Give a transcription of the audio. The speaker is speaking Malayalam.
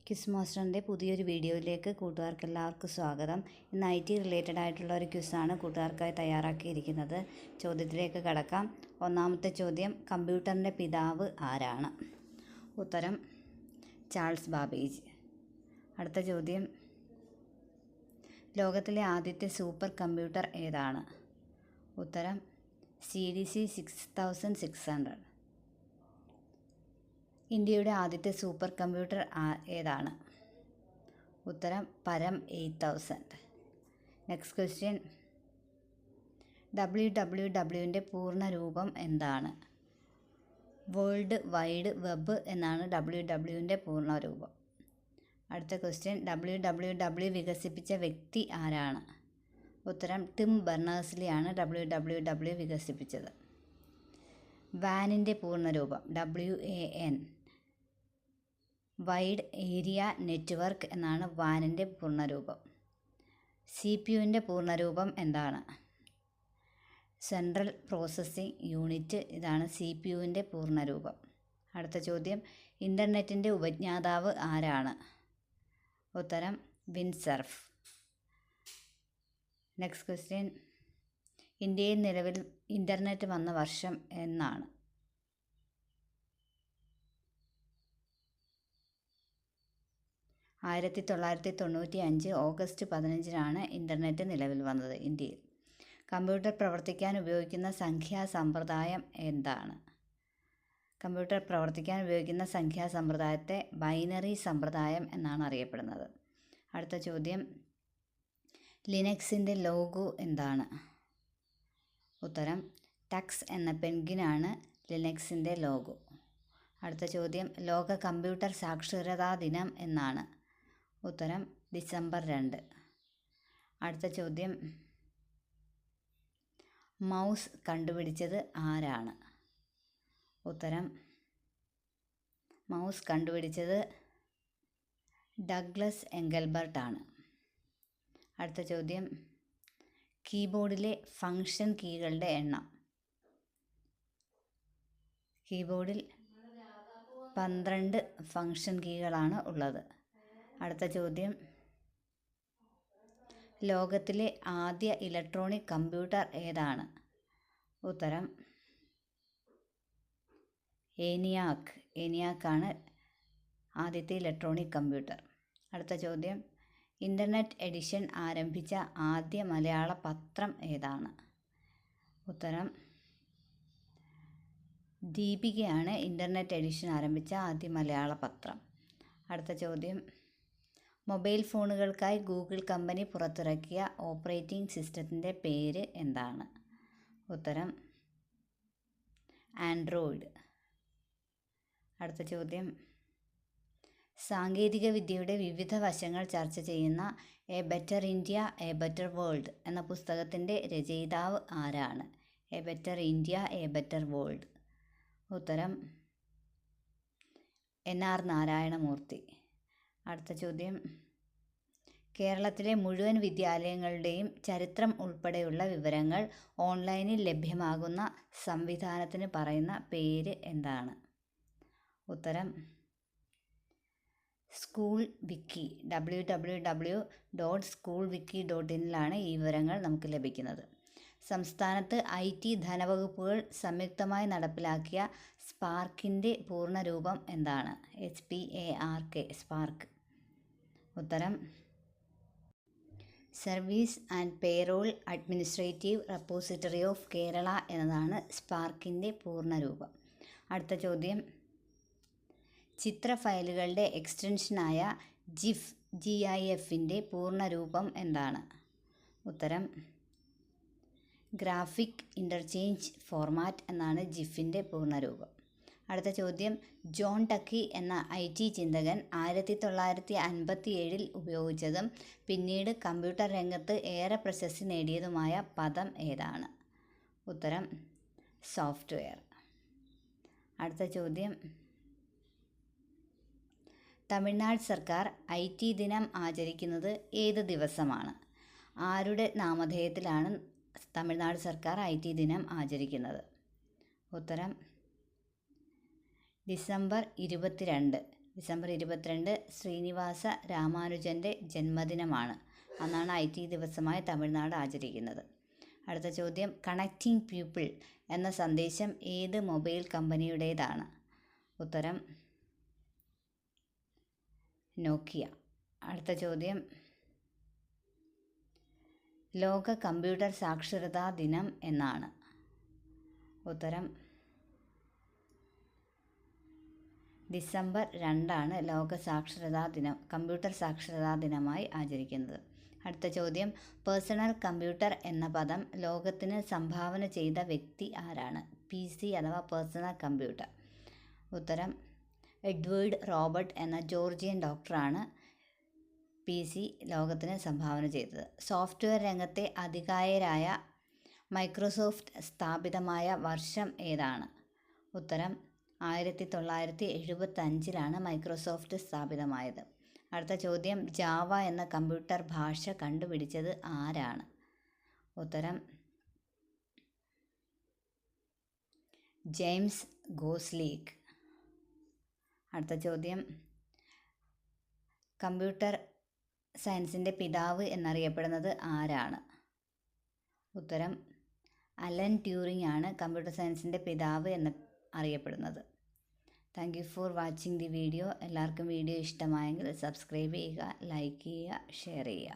ക്വിസ് മാസ്റ്ററിൻ്റെ പുതിയൊരു വീഡിയോയിലേക്ക് കൂട്ടുകാർക്ക് എല്ലാവർക്കും സ്വാഗതം. ഇന്ന് IT റിലേറ്റഡ് ആയിട്ടുള്ള ഒരു ക്വിസാണ് കൂട്ടുകാർക്കായി തയ്യാറാക്കിയിരിക്കുന്നത്. ചോദ്യത്തിലേക്ക് കടക്കാം. ഒന്നാമത്തെ ചോദ്യം, കമ്പ്യൂട്ടറിൻ്റെ പിതാവ് ആരാണ്? ഉത്തരം ചാൾസ് ബാബേജ്. അടുത്ത ചോദ്യം, ലോകത്തിലെ ആദ്യത്തെ സൂപ്പർ കമ്പ്യൂട്ടർ ഏതാണ്? ഉത്തരം CDC 6600. ഇന്ത്യയുടെ ആദ്യത്തെ സൂപ്പർ കമ്പ്യൂട്ടർ ഏതാണ്? ഉത്തരം പരം 8000. നെക്സ്റ്റ് ക്വസ്റ്റ്യൻ, WWWൻ്റെ പൂർണ്ണ രൂപം എന്താണ്? വേൾഡ് വൈഡ് വെബ് എന്നാണ് WWWൻ്റെ പൂർണ്ണ രൂപം. അടുത്ത ക്വസ്റ്റ്യൻ, WWW വികസിപ്പിച്ച വ്യക്തി ആരാണ്? ഉത്തരം ടിം ബെർണേഴ്സ്-ലീയാണ് WWW വികസിപ്പിച്ചത്. വാനിൻ്റെ പൂർണ്ണ രൂപം WAN, വൈഡ് ഏരിയ നെറ്റ്വർക്ക് എന്നാണ് വാനിൻ്റെ പൂർണ്ണരൂപം. CPUവിൻ്റെ പൂർണ്ണരൂപം എന്താണ്? Central processing unit. ഇതാണ് CPUവിൻ്റെ പൂർണ്ണരൂപം. അടുത്ത ചോദ്യം, ഇൻ്റർനെറ്റിൻ്റെ ഉപജ്ഞാതാവ് ആരാണ്? ഉത്തരം വിൻസർഫ്. നെക്സ്റ്റ് ക്വസ്റ്റ്യൻ, ഇന്ത്യയിൽ നിലവിൽ ഇൻ്റർനെറ്റ് വന്ന വർഷം എന്നാണ്? 1995 ഓഗസ്റ്റ് 15-നാണ് ഇൻ്റർനെറ്റ് നിലവിൽ വന്നത് ഇന്ത്യയിൽ. കമ്പ്യൂട്ടർ പ്രവർത്തിക്കാൻ ഉപയോഗിക്കുന്ന സംഖ്യാ സമ്പ്രദായം എന്താണ്? കമ്പ്യൂട്ടർ പ്രവർത്തിക്കാൻ ഉപയോഗിക്കുന്ന സംഖ്യാ സമ്പ്രദായത്തെ ബൈനറി സമ്പ്രദായം എന്നാണ് അറിയപ്പെടുന്നത്. അടുത്ത ചോദ്യം, ലിനക്സിൻ്റെ ലോഗോ എന്താണ്? ഉത്തരം ടക്സ് എന്ന പെൻഗ്വിനാണ് ലിനക്സിൻ്റെ ലോഗോ. അടുത്ത ചോദ്യം, ലോക കമ്പ്യൂട്ടർ സാക്ഷരതാ ദിനം എന്നാണ്? ഉത്തരം ഡിസംബർ 2. അടുത്ത ചോദ്യം, മൗസ് കണ്ടുപിടിച്ചത് ആരാണ്? ഉത്തരം മൗസ് കണ്ടുപിടിച്ചത് ഡഗ്ലസ് എംഗൽബർട്ട് ആണ്. അടുത്ത ചോദ്യം, കീബോർഡിലെ ഫംഗ്ഷൻ കീകളുടെ എണ്ണം? കീബോർഡിൽ 12 ഫംഗ്ഷൻ കീകളാണ് ഉള്ളത്. അടുത്ത ചോദ്യം, ലോകത്തിലെ ആദ്യ ഇലക്ട്രോണിക് കമ്പ്യൂട്ടർ ഏതാണ്? ഉത്തരം ഏനിയാക്കാണ് ആദ്യത്തെ ഇലക്ട്രോണിക് കമ്പ്യൂട്ടർ. അടുത്ത ചോദ്യം, ഇൻ്റർനെറ്റ് എഡിഷൻ ആരംഭിച്ച ആദ്യ മലയാള പത്രം ഏതാണ്? ഉത്തരം ദീപികയാണ് ഇൻ്റർനെറ്റ് എഡിഷൻ ആരംഭിച്ച ആദ്യ മലയാള പത്രം. അടുത്ത ചോദ്യം, മൊബൈൽ ഫോണുകൾക്കായി ഗൂഗിൾ കമ്പനി പുറത്തിറക്കിയ ഓപ്പറേറ്റിംഗ് സിസ്റ്റത്തിൻ്റെ പേര് എന്താണ്? ഉത്തരം ആൻഡ്രോയിഡ്. അടുത്ത ചോദ്യം, സാങ്കേതിക വിദ്യയുടെ വിവിധ വശങ്ങൾ ചർച്ച ചെയ്യുന്ന A better India A better world എന്ന പുസ്തകത്തിൻ്റെ രചയിതാവ് ആരാണ്? A better India A better world. ഉത്തരം NR നാരായണമൂർത്തി. അടുത്ത ചോദ്യം, കേരളത്തിലെ മുഴുവൻ വിദ്യാലയങ്ങളുടെയും ചരിത്രം ഉൾപ്പെടെയുള്ള വിവരങ്ങൾ ഓൺലൈനിൽ ലഭ്യമാകുന്ന സംവിധാനത്തിന് പറയുന്ന പേര് എന്താണ്? ഉത്തരം സ്കൂൾ വിക്കി. www.schoolwiki.in-ലാണ് ഈ വിവരങ്ങൾ നമുക്ക് ലഭിക്കുന്നത്. സംസ്ഥാനത്ത് IT ധനവകുപ്പുകൾ സംയുക്തമായി നടപ്പിലാക്കിയ സ്പാർക്കിൻ്റെ പൂർണ്ണരൂപം എന്താണ്? SPARK, SPARK. ഉത്തരം service and payroll administrative repository of Kerala എന്നതാണ് സ്പാർക്കിൻ്റെ പൂർണ്ണരൂപം. അടുത്ത ചോദ്യം, ചിത്ര ഫയലുകളുടെ എക്സ്റ്റൻഷനായ GIFൻ്റെ പൂർണ്ണരൂപം എന്താണ്? ഉത്തരം ഗ്രാഫിക് ഇൻ്റർചേഞ്ച് ഫോർമാറ്റ് എന്നാണ് GIFൻ്റെ പൂർണ്ണരൂപം. അടുത്ത ചോദ്യം, ജോൺ ടക്കി എന്ന IT ചിന്തകൻ 1957 ഉപയോഗിച്ചതും പിന്നീട് കമ്പ്യൂട്ടർ രംഗത്ത് ഏറെ പ്രശസ്തി നേടിയതുമായ പദം ഏതാണ്? ഉത്തരം സോഫ്റ്റ്വെയർ. അടുത്ത ചോദ്യം, തമിഴ്നാട് സർക്കാർ IT ദിനം ആചരിക്കുന്നത് ഏത് ദിവസമാണ്? ആരുടെ നാമധേയത്തിലാണ് തമിഴ്നാട് സർക്കാർ IT ദിനം ആചരിക്കുന്നത്? ഉത്തരം ഡിസംബർ 22. ഡിസംബർ 22 ശ്രീനിവാസ രാമാനുജൻ്റെ ജന്മദിനമാണ്. അന്നാണ് IT ദിവസമായി തമിഴ്നാട് ആചരിക്കുന്നത്. അടുത്ത ചോദ്യം, കണക്റ്റിംഗ് പീപ്പിൾ എന്ന സന്ദേശം ഏത് മൊബൈൽ കമ്പനിയുടേതാണ്? ഉത്തരം നോക്കിയ. അടുത്ത ചോദ്യം, ലോക കമ്പ്യൂട്ടർ സാക്ഷരതാ ദിനം എന്നാണ്? ഉത്തരം ഡിസംബർ 2 ലോക സാക്ഷരതാ ദിനം, കമ്പ്യൂട്ടർ സാക്ഷരതാ ദിനമായി ആചരിക്കുന്നത്. അടുത്ത ചോദ്യം, പേഴ്സണൽ കമ്പ്യൂട്ടർ എന്ന പദം ലോകത്തിന് സംഭാവന ചെയ്ത വ്യക്തി ആരാണ്? PC അഥവാ പേഴ്സണൽ കമ്പ്യൂട്ടർ. ഉത്തരം എഡ്വേർഡ് റോബർട്ട് എന്ന ജോർജിയൻ ഡോക്ടറാണ് PC ലോകത്തിന് സംഭാവന ചെയ്തത്. സോഫ്റ്റ്വെയർ രംഗത്തെ അതികായരായ മൈക്രോസോഫ്റ്റ് സ്ഥാപിതമായ വർഷം ഏതാണ്? ഉത്തരം 1975 മൈക്രോസോഫ്റ്റ് സ്ഥാപിതമായത്. അടുത്ത ചോദ്യം, ജാവ എന്ന കമ്പ്യൂട്ടർ ഭാഷ കണ്ടുപിടിച്ചത് ആരാണ്? ഉത്തരം ജെയിംസ് ഗോസ്ലിക്. അടുത്ത ചോദ്യം, കമ്പ്യൂട്ടർ സയൻസിൻ്റെ പിതാവ് എന്നറിയപ്പെടുന്നത് ആരാണ്? ഉത്തരം അലൻ ട്യൂറിംഗ് ആണ് കമ്പ്യൂട്ടർ സയൻസിൻ്റെ പിതാവ് എന്ന് അറിയപ്പെടുന്നത്. Thank you for watching the video. എല്ലാവർക്കും വീഡിയോ ഇഷ്ടമായെങ്കിൽ സബ്സ്ക്രൈബ് ചെയ്യുക, ലൈക്ക് ചെയ്യുക, ഷെയർ ചെയ്യുക.